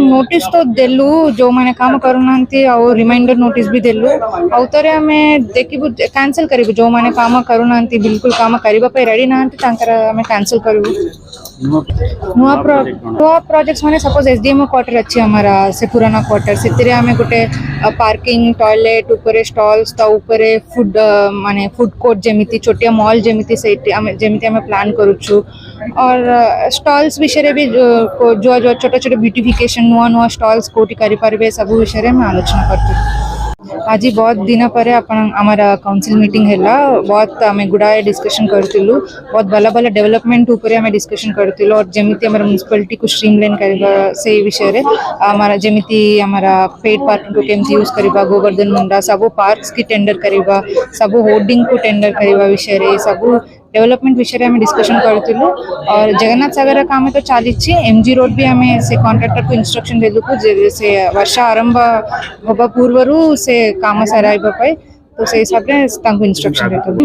Notice तो देलु जो मैंने काम करूनांती और रिमाइंडर नोटिस भी देलु आउतरे हमें देखिबु कैंसिल करिबु जो मैंने काम करूनांती बिल्कुल काम करिबा पे रेडी नांती तांकर हमें कैंसिल करिबु नुआ प्रोजेक्ट्स माने सपोज एसडीएम क्वार्टर अच्छी हमारा से पुराना क्वार्टर से आम गोटे पार्किंग टॉयलेट ऊपर स्टॉल्स ता ऊपर फूड माने फूड कोर्ट जेमिति छोटिया मॉल जेमिति जेमिति आम प्लान करूछु और स्टॉल्स विषय भी जो जो छोटे छोटे ब्यूटिफिकेशन नुआ नुआ स्टॉल्स कोटी करि पारबे सब विषय में आलोचना करते आज बहुत दिन पर हमारा काउंसिल मीटिंग है बहुत आम गुड़ाए डिस्कशन करथिलु बहुत भला भला डेवलपमेंट ऊपर आम डिस्कशन करथिलु और जेमिति हमारा म्युनिसिपालिटी को स्ट्रीमलाइन करबा से विषय रे हमारा जेमिति हमारा पेड पार्किंग को केमति यूज करबा गोवर्धन मुंडा सब पार्क्स की टेंडर करबा सब होर्डिंग को टेंडर करबा विषय रे सब डेवलपमेंट विषय में डिस्कशन करथिलु और जगन्नाथ सागर काम तो चलीछि एमजी रोड भी आम से कॉन्ट्रैक्टर को इंस्ट्रक्शन देलु से वर्षा आरंभ होबा पूर्वरु से काम सराइबा पाई तो से हिसाब रे तांको इंस्ट्रक्शन देलु।